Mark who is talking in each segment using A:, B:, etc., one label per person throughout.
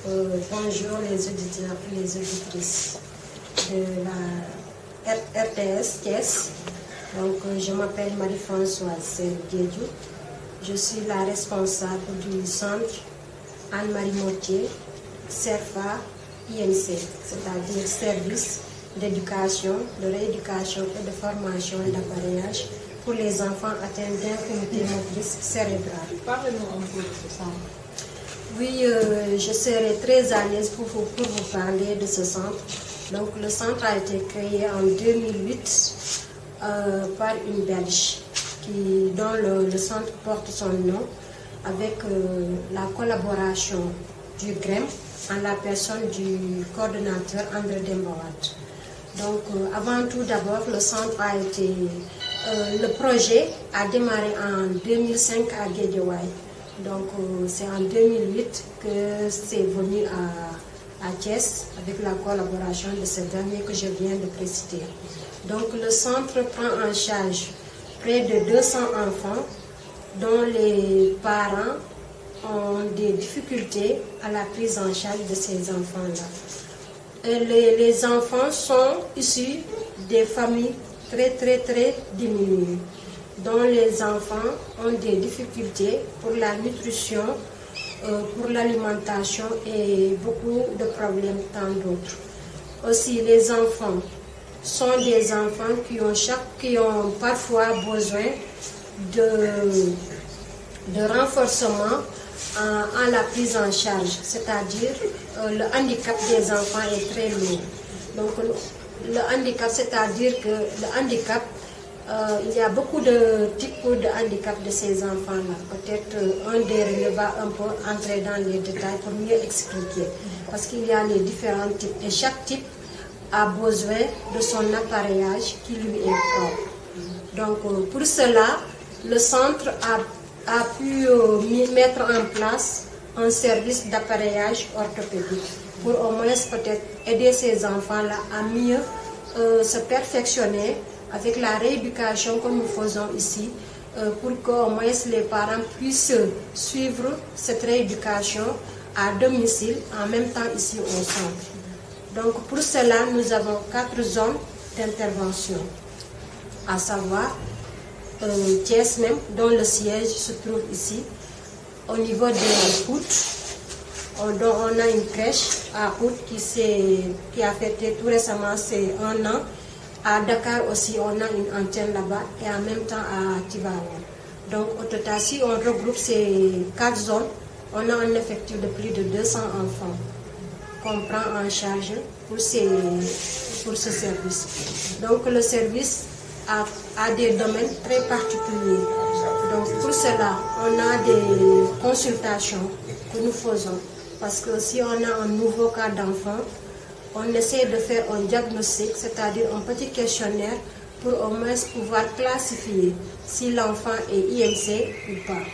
A: Bonjour les auditeurs et les auditrices de la RTS Thiès. Donc, je m'appelle Marie-Françoise Diédiou. Je suis la responsable du centre Anne-Marie Mortier, CERFA INC, c'est-à-dire service d'éducation, de rééducation et de formation d'appareillage pour les enfants atteints d'infirmité motrice cérébrale.
B: Parlez-nous un peu de ce centre.
A: Oui, je serai très à l'aise pour vous parler de ce centre. Donc, le centre a été créé en 2008 par une Belge dont le centre porte son nom avec la collaboration du GREM en la personne du coordonnateur André Dembawat. Donc, avant tout d'abord, le centre a été... le projet a démarré en 2005 à Guédiawaye. Donc, c'est en 2008 que c'est venu à Thiès avec la collaboration de ce dernier que je viens de préciter. Donc, le centre prend en charge près de 200 enfants dont les parents ont des difficultés à la prise en charge de ces enfants-là. Et les enfants sont issus des familles très diminuées, dont les enfants ont des difficultés pour la nutrition, pour l'alimentation et beaucoup de problèmes tant d'autres. Aussi, les enfants sont des enfants qui ont parfois besoin de renforcement en la prise en charge, c'est-à-dire le handicap des enfants est très lourd. Donc, le handicap, c'est-à-dire que le handicap, il y a beaucoup de types de handicap de ces enfants-là. Peut-être un des relais va un peu entrer dans les détails pour mieux expliquer. Parce qu'il y a les différents types et chaque type a besoin de son appareillage qui lui est propre. Donc pour cela, le centre a pu mettre en place un service d'appareillage orthopédique pour au moins peut-être aider ces enfants-là à mieux se perfectionner avec la rééducation que nous faisons ici, pour qu'au moins les parents puissent suivre cette rééducation à domicile, en même temps ici au centre. Donc pour cela, nous avons 4 zones d'intervention, à savoir Thiès même, dont le siège se trouve ici, au niveau des routes. On a une crèche à Hout qui a fêté tout récemment c'est 1 an. À Dakar aussi, on a une antenne là-bas et en même temps à Tivaouane. Donc au total, si on regroupe ces 4 zones, on a un effectif de plus de 200 enfants qu'on prend en charge pour ce service. Donc le service a des domaines très particuliers. Donc pour cela, on a des consultations que nous faisons. Parce que si on a un nouveau cas d'enfant, on essaie de faire un diagnostic, c'est-à-dire un petit questionnaire pour au moins pouvoir classifier si l'enfant est IMC ou pas.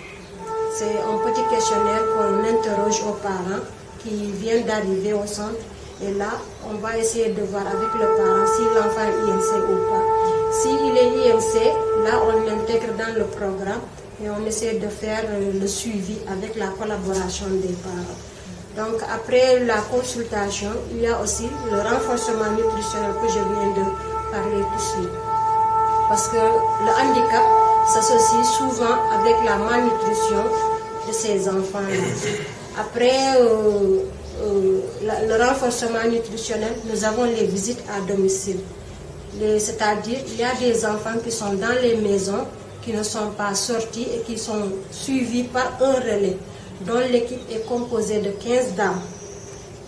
A: C'est un petit questionnaire qu'on interroge aux parents qui viennent d'arriver au centre. Et là, on va essayer de voir avec le parent si l'enfant est IMC ou pas. S'il est IMC, là, on l'intègre dans le programme et on essaie de faire le suivi avec la collaboration des parents. Donc, après la consultation, il y a aussi le renforcement nutritionnel que je viens de parler tout de suite. Parce que le handicap s'associe souvent avec la malnutrition de ces enfants-là. Après le renforcement nutritionnel, nous avons les visites à domicile. C'est-à-dire, il y a des enfants qui sont dans les maisons, qui ne sont pas sortis et qui sont suivis par un relais, dont l'équipe est composée de 15 dames.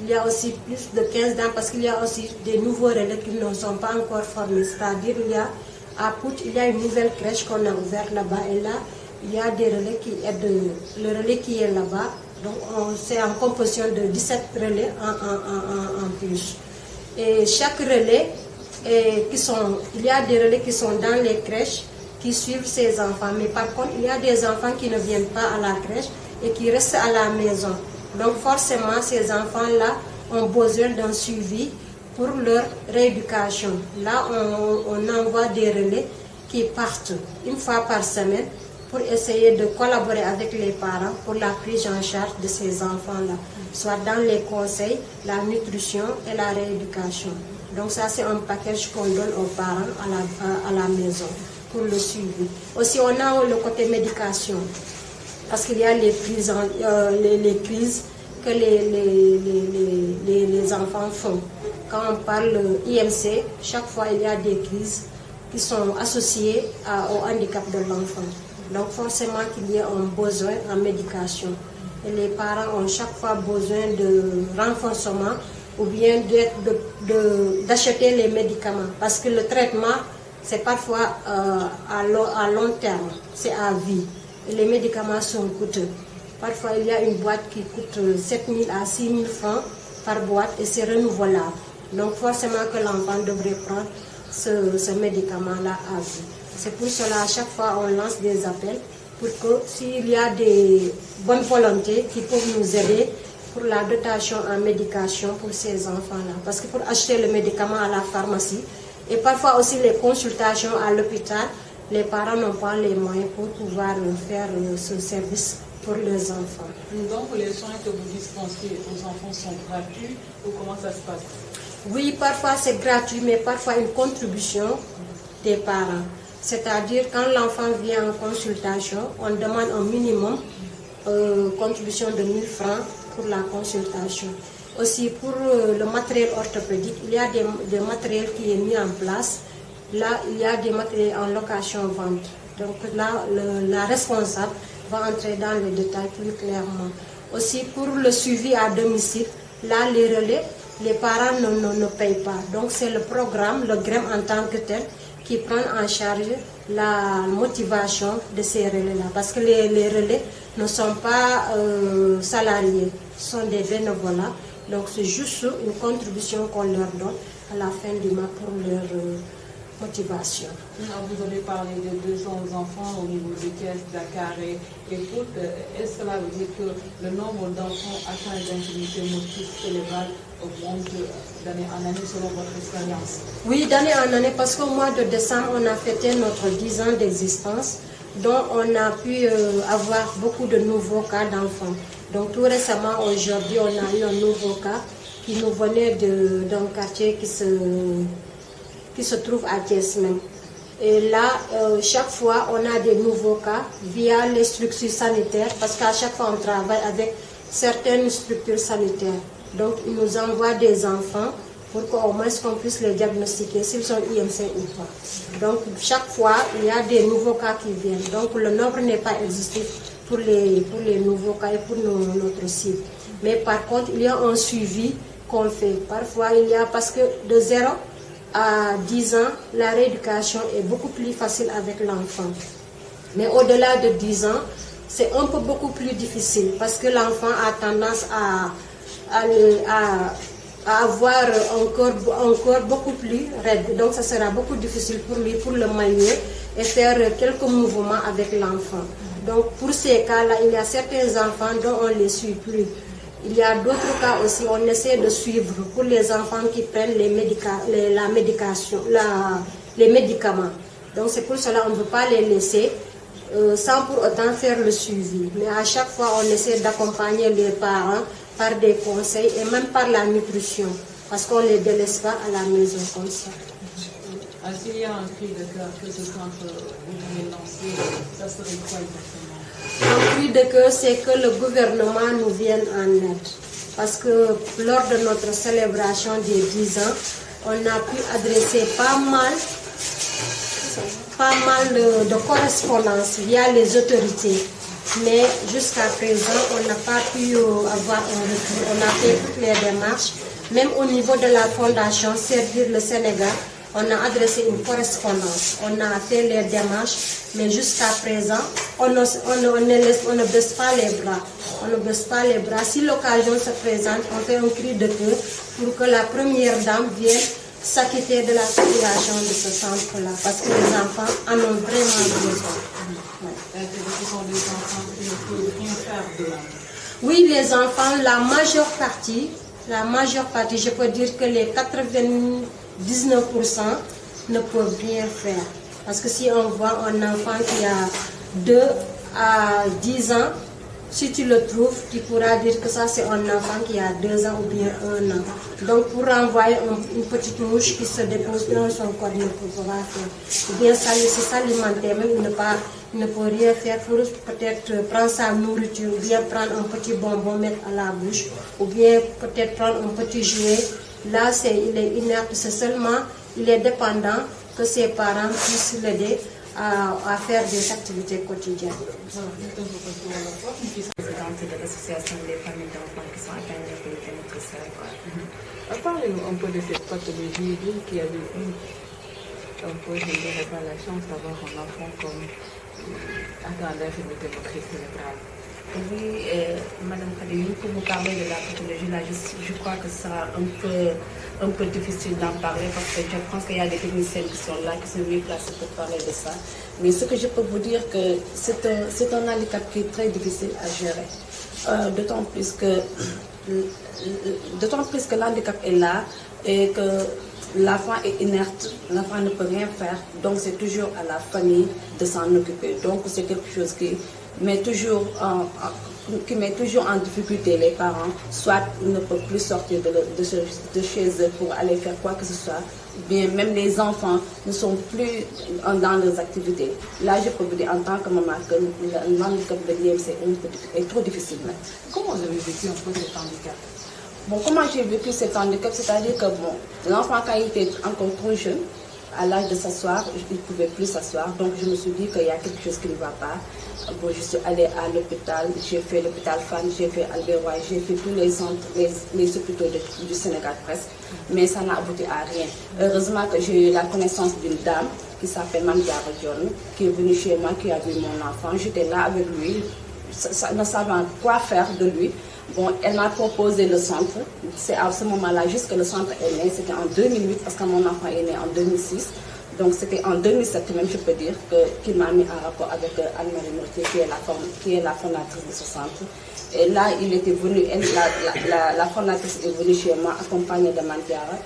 A: Il y a aussi plus de 15 dames parce qu'il y a aussi des nouveaux relais qui ne sont pas encore formés. C'est-à-dire, à Pout, il y a une nouvelle crèche qu'on a ouverte là-bas et là, il y a des relais qui aident le relais qui est là-bas. Donc, c'est en composition de 17 relais en plus. Et chaque relais, il y a des relais qui sont dans les crèches qui suivent ces enfants. Mais par contre, il y a des enfants qui ne viennent pas à la crèche et qui restent à la maison. Donc forcément, ces enfants-là ont besoin d'un suivi pour leur rééducation. Là, on envoie des relais qui partent une fois par semaine pour essayer de collaborer avec les parents pour la prise en charge de ces enfants-là, soit dans les conseils, la nutrition et la rééducation. Donc ça, c'est un package qu'on donne aux parents à la maison pour le suivi. Aussi, on a le côté médication, parce qu'il y a les crises que les enfants font. Quand on parle IMC, chaque fois il y a des crises qui sont associées au handicap de l'enfant. Donc forcément qu'il y a un besoin en médication. Et les parents ont chaque fois besoin de renforcement ou bien d'acheter les médicaments. Parce que le traitement, c'est parfois à long terme, c'est à vie. Et les médicaments sont coûteux. Parfois, il y a une boîte qui coûte 7 000 à 6 000 francs par boîte et c'est renouvelable. Donc forcément que l'enfant devrait prendre ce médicament-là à vie. C'est pour cela, à chaque fois, on lance des appels pour que s'il y a des bonnes volontés qui peuvent nous aider pour la dotation en médication pour ces enfants-là. Parce que pour acheter le médicament à la pharmacie et parfois aussi les consultations à l'hôpital, les parents n'ont pas les moyens pour pouvoir faire ce service pour les enfants.
B: Donc les soins que vous dispensez aux enfants sont gratuits ou comment ça se passe?
A: Oui, parfois c'est gratuit, mais parfois une contribution des parents. C'est-à-dire quand l'enfant vient en consultation, on demande un minimum contribution de 1 000 francs pour la consultation. Aussi pour le matériel orthopédique, il y a des matériels qui est mis en place. Là, il y a des matériels en location-vente. Donc là, la responsable va entrer dans les détails plus clairement. Aussi pour le suivi à domicile, là les relais, les parents ne payent pas. Donc c'est le programme, le GREM en tant que tel, qui prend en charge la motivation de ces relais-là. Parce que les relais ne sont pas salariés, ce sont des bénévolats. Donc c'est juste une contribution qu'on leur donne à la fin du mois pour leur motivation.
B: Vous avez parlé de 200 enfants au niveau des caisses, Dakar et tout. Est-ce que cela veut dire que le nombre d'enfants atteints d'intimité motrice cérébrale augmente d'année en année selon votre expérience?
A: Oui, d'année en année, parce qu'au mois de décembre, on a fêté notre 10 ans d'existence, dont on a pu avoir beaucoup de nouveaux cas d'enfants. Donc tout récemment, aujourd'hui, on a eu un nouveau cas qui nous venait d'un quartier qui se trouve à Thiès même. Et là, chaque fois, on a des nouveaux cas via les structures sanitaires, parce qu'à chaque fois, on travaille avec certaines structures sanitaires. Donc, ils nous envoient des enfants pour qu'au moins qu'on puisse les diagnostiquer s'ils sont IMC ou pas. Donc, chaque fois, il y a des nouveaux cas qui viennent. Donc, le nombre n'est pas exhaustif pour les nouveaux cas et pour notre cible. Mais par contre, il y a un suivi qu'on fait. Parfois, il y a, parce que de 0 à 10 ans, la rééducation est beaucoup plus facile avec l'enfant. Mais au-delà de 10 ans, c'est un peu beaucoup plus difficile parce que l'enfant a tendance à avoir un corps beaucoup plus raide. Donc ça sera beaucoup difficile pour lui, pour le manier et faire quelques mouvements avec l'enfant. Donc pour ces cas-là, il y a certains enfants dont on ne les suit plus. Il y a d'autres cas aussi, on essaie de suivre pour les enfants qui prennent les médicaments. Donc c'est pour cela qu'on ne peut pas les laisser sans pour autant faire le suivi. Mais à chaque fois, on essaie d'accompagner les parents par des conseils et même par la nutrition, parce qu'on ne les délaisse pas à la maison comme ça.
B: S'il y a un cri de cœur que ce centre vous voulez lancer, ça serait quoi exactement?
A: Un cri de cœur, c'est que le gouvernement nous vienne en aide. Parce que lors de notre célébration des 10 ans, on a pu adresser pas mal de correspondances via les autorités. Mais jusqu'à présent, on n'a pas pu avoir un retour. On a fait toutes les démarches. Même au niveau de la fondation Servir le Sénégal, on a adressé une correspondance. On a fait les démarches, mais jusqu'à présent, on ne baisse pas les bras. On ne baisse pas les bras. Si l'occasion se présente, on fait un cri de cœur pour que la première dame vienne s'acquitter de la situation de ce centre-là, parce que les enfants en ont vraiment besoin.
B: Ce sont des enfants qui ne peuvent rien faire de là.
A: Oui, les enfants, la majeure partie, je peux dire que les 99% ne peuvent rien faire. Parce que si on voit un enfant qui a 2 à 10 ans, si tu le trouves, tu pourras dire que ça c'est un enfant qui a 2 ans ou bien 1 an. Donc pour renvoyer une petite mouche qui se dépose dans son corps, il ne peut pas faire. Ou bien s'alimenter, même il ne peut rien faire. Il faut peut-être prendre sa nourriture, ou bien prendre un petit bonbon, mettre à la bouche, ou bien peut-être prendre un petit jouet. Là, il est inerte, c'est seulement, il est dépendant que ses parents puissent l'aider à faire des activités quotidiennes.
C: De l'association des familles d'enfants qui sont atteints d'infertilité matricielle.
B: Parlez-nous un peu de cette pathologie, vous qui avez eu un peu, je ne dirais pas la chance d'avoir un enfant comme atteint d'infertilité motrice cérébrale.
C: Oui, Madame Kademi, pour vous parler de la pathologie, là, je crois que ça sera un peu difficile d'en parler parce que je pense qu'il y a des techniciens qui sont là, qui sont mieux placés pour parler de ça. Mais ce que je peux vous dire, que c'est un handicap qui est très difficile à gérer. D'autant plus que l'handicap est là et que l'enfant est inerte, l'enfant ne peut rien faire, donc c'est toujours à la famille de s'en occuper. Donc c'est quelque chose qui met toujours en difficulté les parents, soit ils ne peuvent plus sortir de chez eux pour aller faire quoi que ce soit, bien même les enfants ne sont plus dans leurs activités. Là, je peux vous dire en tant que maman que l'handicap de l'IMC est trop difficile.
B: Comment vous avez vécu un peu cet handicap?
C: Bon, comment j'ai vécu cet handicap? C'est-à-dire que bon, l'enfant, quand il était encore trop jeune, à l'âge de s'asseoir, il ne pouvait plus s'asseoir. Donc je me suis dit qu'il y a quelque chose qui ne va pas. Bon, je suis allée à l'hôpital, j'ai fait l'hôpital Fann, j'ai fait Albert Roy, j'ai fait tous les centres, les hôpitaux du Sénégal presque. Mais ça n'a abouti à rien. Heureusement que j'ai eu la connaissance d'une dame qui s'appelle Mme Diara Dione, qui est venue chez moi, qui a vu mon enfant. J'étais là avec lui, ne savant quoi faire de lui. Bon, elle m'a proposé le centre. C'est à ce moment-là, juste que le centre est né, c'était en 2008 parce que mon enfant est né en 2006. Donc c'était en 2007 même, je peux dire, qu'il m'a mis en rapport avec Anne-Marie Mortier, qui est la fondatrice de ce centre. Et là, il était venu, la fondatrice est venue chez moi, accompagnée de Mandiara.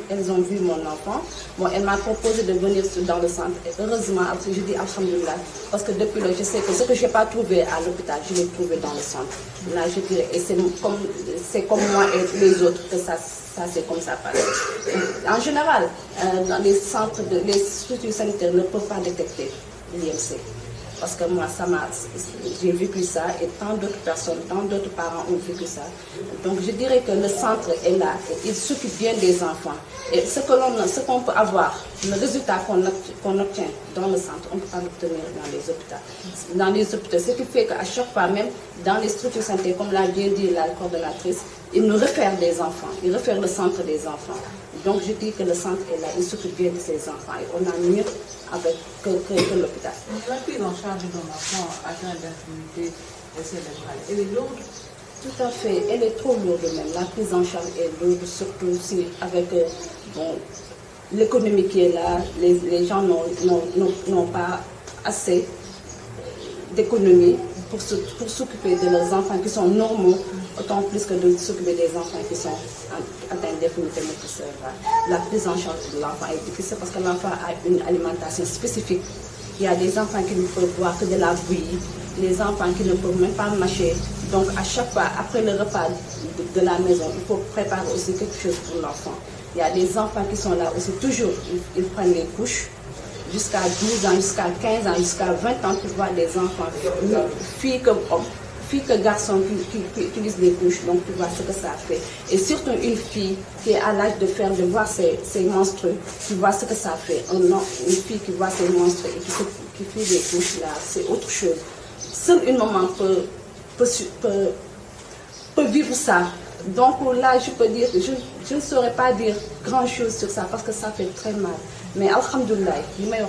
C: Elles ont vu mon enfant. Bon, elle m'a proposé de venir dans le centre. Et heureusement, je dis alhamdoulilah, parce que depuis là, je sais que ce que je n'ai pas trouvé à l'hôpital, je l'ai trouvé dans le centre. Là, je dirais, et c'est comme moi et les autres que ça c'est comme ça passe. En général, dans les centres, les structures sanitaires ne peuvent pas détecter l'IMC. Parce que moi, j'ai vécu ça et tant d'autres personnes, tant d'autres parents ont vécu ça. Donc je dirais que le centre est là, il s'occupe bien des enfants. Et ce qu'on peut avoir, le résultat qu'on obtient dans le centre, on ne peut pas l'obtenir dans les hôpitaux. Dans les hôpitaux, ce qui fait qu'à chaque fois, même dans les structures sanitaires, comme l'a bien dit la coordonnatrice, ils nous réfèrent des enfants, ils réfèrent le centre des enfants. Donc je dis que le centre est là, il s'occupe bien de ses enfants et on a mieux que l'hôpital.
B: La prise en charge d'un enfant atteint d'infertilité cérébrale, elle est lourde?
C: Tout à fait, elle est trop lourde même. La prise en charge est lourde, surtout si avec l'économie qui est là, les gens n'ont pas assez d'économie pour s'occuper de leurs enfants qui sont normaux, autant plus que de s'occuper des enfants qui sont atteints d'infertilité cérébrale. La prise en charge de l'enfant est difficile parce que l'enfant a une alimentation spécifique. Il y a des enfants qui ne peuvent boire que de la bouillie, les enfants qui ne peuvent même pas mâcher. Donc à chaque fois, après le repas de la maison, il faut préparer aussi quelque chose pour l'enfant. Il y a des enfants qui sont là aussi, toujours, ils prennent les couches. Jusqu'à 12 ans, jusqu'à 15 ans, jusqu'à 20 ans, tu vois des enfants, filles comme hommes, filles que garçons qui utilisent des couches, donc tu vois ce que ça fait. Et surtout une fille qui est à l'âge de voir ses menstrues, tu vois ce que ça fait. Une fille qui voit ses menstrues et qui fait des couches, là, c'est autre chose. Seule une maman peut vivre ça. Donc là, je peux dire, je ne saurais pas dire grand chose sur ça parce que ça fait très mal. Mais alhamdoulilah,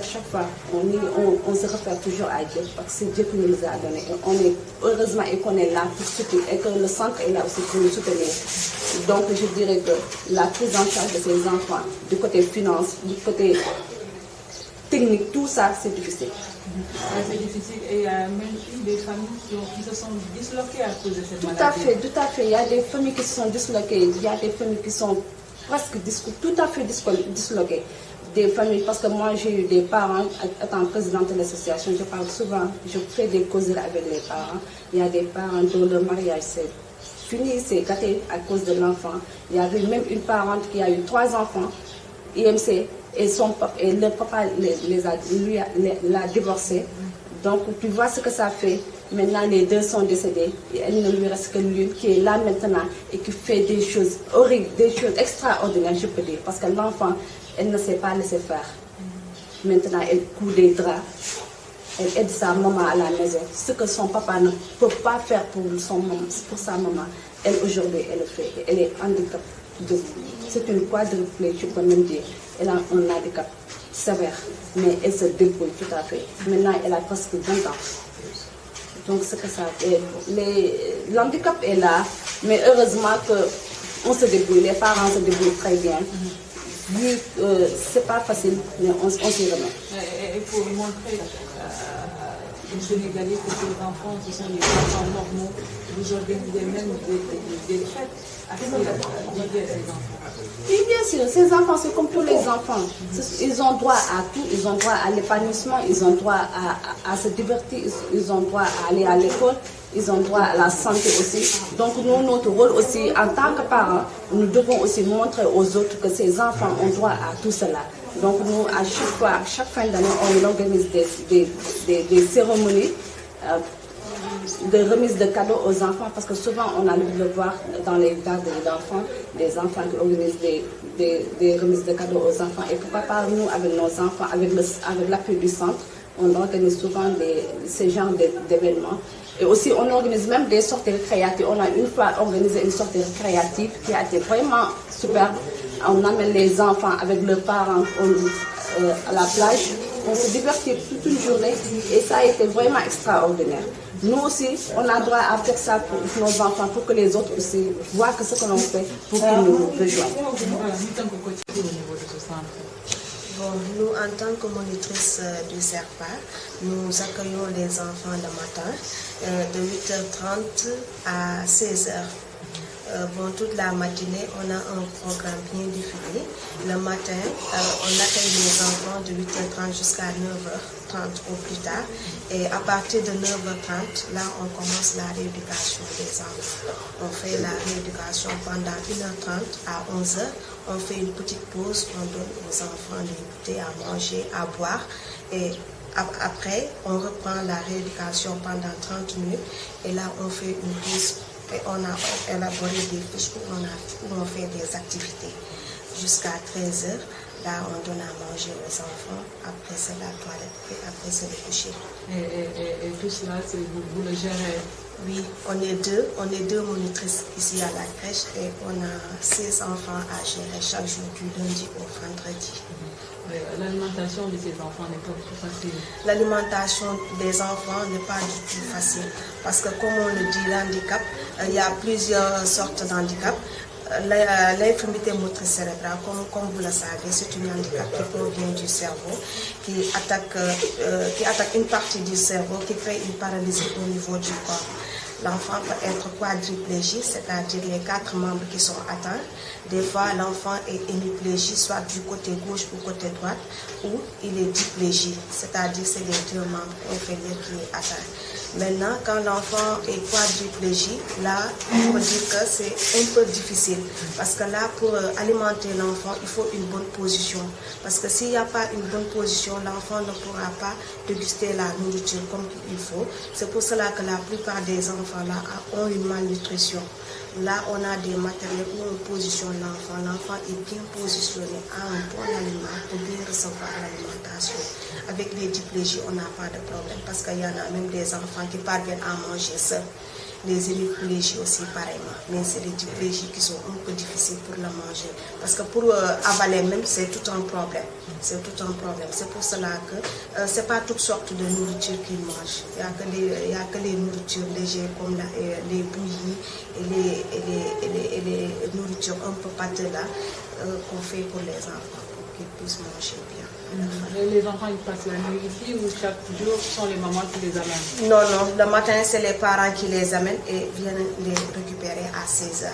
C: chaque fois, on se réfère toujours à Dieu parce que c'est Dieu qui nous les a donnés. Et on est heureusement et qu'on est là pour soutenir et que le centre est là aussi pour nous soutenir. Donc je dirais que la prise en charge de ces enfants, du côté finance, du côté technique, tout ça, c'est difficile.
B: C'est difficile et il y a même des familles qui se sont disloquées à cause de cette maladie.
C: Tout à fait. Il y a des familles qui se sont disloquées, il y a des familles qui sont presque tout à fait disloquées. des familles, parce que moi j'ai eu des parents, étant présidente de l'association, je parle souvent, je fais des causeries avec les parents. Il y a des parents dont le mariage s'est fini, c'est gâté à cause de l'enfant. Il y avait même une parente qui a eu 3 enfants, IMC, et le papa l'a divorcé. Donc tu vois ce que ça fait. Maintenant les 2 sont décédés, et il ne lui reste que l'une qui est là maintenant et qui fait des choses horribles, des choses extraordinaires, je peux dire, parce que l'enfant, elle ne sait pas laisser faire. Maintenant elle coud des draps, elle aide sa maman à la maison. Ce que son papa ne peut pas faire pour sa maman, elle aujourd'hui elle le fait. Elle est handicapée. C'est une quadriplégique, je peux même dire. Elle a un handicap sévère, mais elle se débrouille tout à fait. Maintenant elle a presque 20 ans. Donc c'est que ça fait. L'handicap est là, mais heureusement qu'on se débrouille, les parents se débrouillent très bien. Vu que c'est pas facile, mais on s'y remet.
B: Il faut montrer aux Sénégalais que ces enfants, ce sont des enfants normaux. Vous organisez même des fêtes assez dédiées à ces enfants.
C: Oui, bien sûr, ces enfants, c'est comme tous les enfants. Ils ont droit à tout, ils ont droit à l'épanouissement, ils ont droit à se divertir, ils ont droit à aller à l'école, ils ont droit à la santé aussi. Donc nous, notre rôle aussi, en tant que parents, nous devons aussi montrer aux autres que ces enfants ont droit à tout cela. Donc nous, à chaque fin d'année, on organise des cérémonies de remise de cadeaux aux enfants, parce que souvent on a le voir dans les garderies d'enfants, des enfants qui organisent des remises de cadeaux aux enfants. Et pourquoi pas nous, avec nos enfants, avec l'appui du centre, on organise souvent ces genres d'événements. Et aussi on organise même des sorties récréatives. On a une fois organisé une sortie récréative qui a été vraiment superbe. On amène les enfants avec leurs parents à la plage. On se divertit toute une journée et ça a été vraiment extraordinaire. Nous aussi, on a droit à faire ça pour nos enfants, pour que les autres aussi voient que ce que l'on fait, pour qu'ils nous rejoignent.
D: Bon, nous, en tant que monitrice du SERPA, nous accueillons les enfants le matin de 8h30 à 16h. Bon, toute la matinée, on a un programme bien défini. Le matin, on accueille les enfants de 8h30 jusqu'à 9h30 au plus tard. Et à partir de 9h30, là, on commence la rééducation des enfants. On fait la rééducation pendant 1h30 à 11h. On fait une petite pause, on donne aux enfants des goûter à manger, à boire. Et après, on reprend la rééducation pendant 30 minutes. Et là, on fait une pause. Et on a élaboré des fiches où on fait des activités jusqu'à 13h. Là, on donne à manger aux enfants. Après, c'est la toilette et après, c'est le coucher.
B: Et tout cela, vous le gérez?
D: Oui, on est deux monitrices ici à la crèche et on a 6 enfants à gérer chaque jour du lundi au vendredi.
B: L'alimentation de ces enfants n'est pas tout facile.
D: L'alimentation des enfants n'est pas du tout facile parce que comme on le dit, l'handicap, il y a plusieurs sortes d'handicap. L'infirmité motrice cérébrale, comme vous le savez, c'est un handicap qui provient du cerveau, qui attaque une partie du cerveau, qui crée une paralysie au niveau du corps. L'enfant peut être quadriplégique, c'est-à-dire les 4 membres qui sont atteints. Des fois, l'enfant est hémiplégique, soit du côté gauche ou côté droite, ou il est diplégique, c'est-à-dire c'est les 2 membres inférieurs qui est atteint. Maintenant, quand l'enfant est quadriplégique, là, il faut dire que c'est un peu difficile. Parce que là, pour alimenter l'enfant, il faut une bonne position. Parce que s'il n'y a pas une bonne position, l'enfant ne pourra pas déguster la nourriture comme il faut. C'est pour cela que la plupart des enfants là ont une malnutrition. Là, on a des matériels où on positionne l'enfant. L'enfant est bien positionné à un bon aliment pour bien recevoir l'alimentation. Avec les diplégies, on n'a pas de problème parce qu'il y en a même des enfants qui parviennent à manger seuls. Les hémiplégies aussi pareillement. Mais c'est les diplégies qui sont un peu difficiles pour le manger. Parce que pour avaler même, c'est tout un problème. C'est tout un problème. C'est pour cela que ce n'est pas toutes sortes de nourriture qu'ils mangent. Il n'y a que les nourritures légères comme les bouillies et les nourritures un peu pâteuses là qu'on fait pour les enfants, pour qu'ils puissent manger bien.
B: Et les enfants, ils passent la nuit ici ou chaque jour, ce sont les mamans qui les amènent?
D: Non, le matin, c'est les parents qui les amènent et viennent les récupérer à 16h.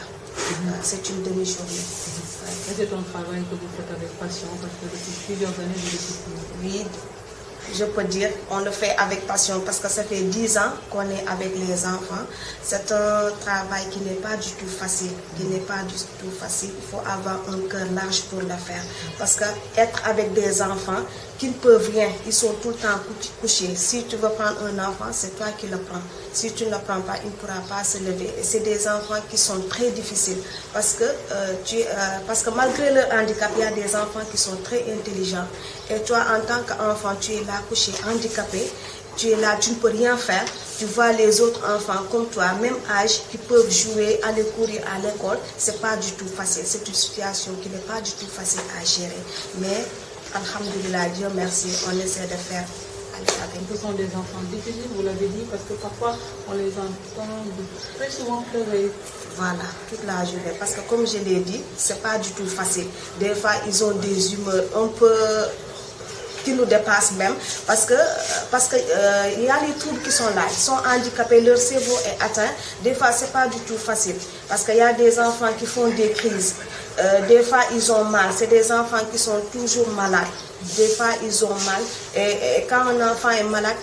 D: C'est une demi-journée.
B: Et c'est un travail que vous faites avec passion parce que depuis plusieurs années, vous êtes ici.
D: Oui, je peux dire, on le fait avec passion parce que ça fait 10 ans qu'on est avec les enfants. C'est un travail qui n'est pas du tout facile, Il faut avoir un cœur large pour le faire. Parce que être avec des enfants qui ne peuvent rien, ils sont tout le temps couchés. Si tu veux prendre un enfant, c'est toi qui le prends. Si tu ne le prends pas, il ne pourra pas se lever. Et c'est des enfants qui sont très difficiles parce que malgré leur handicap, il y a des enfants qui sont très intelligents. Et toi, en tant qu'enfant, tu es là couché, handicapé, tu es là, tu ne peux rien faire. Tu vois les autres enfants comme toi, même âge, qui peuvent jouer, aller courir à l'école. C'est pas du tout facile. C'est une situation qui n'est pas du tout facile à gérer. Mais, alhamdoulilah, Dieu merci, on essaie de faire.
B: Ce sont des enfants difficiles, vous l'avez dit, parce que parfois on les entend très souvent pleurer.
D: Voilà, toute la journée. Parce que comme je l'ai dit, c'est pas du tout facile. Des fois, ils ont des humeurs un peu qui nous dépassent même. Parce que y a les troubles qui sont là. Ils sont handicapés, leur cerveau est atteint. Des fois, c'est pas du tout facile. Parce qu'il y a des enfants qui font des crises. Des fois, ils ont mal. C'est des enfants qui sont toujours malades. Des fois, ils ont mal. Et quand un enfant est malade,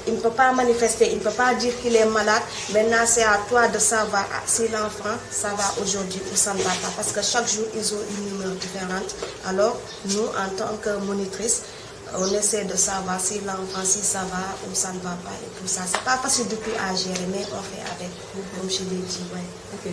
D: il ne peut pas manifester, il ne peut pas dire qu'il est malade. Maintenant, c'est à toi de savoir si l'enfant, ça va aujourd'hui ou ça ne va pas. Parce que chaque jour, ils ont une humeur différente. Alors, nous, en tant que monitrice, on essaie de savoir si l'enfant, si ça va ou ça ne va pas et tout ça. C'est pas facile du tout à gérer, mais on fait avec, comme je l'ai dit. Ouais.
B: Ok,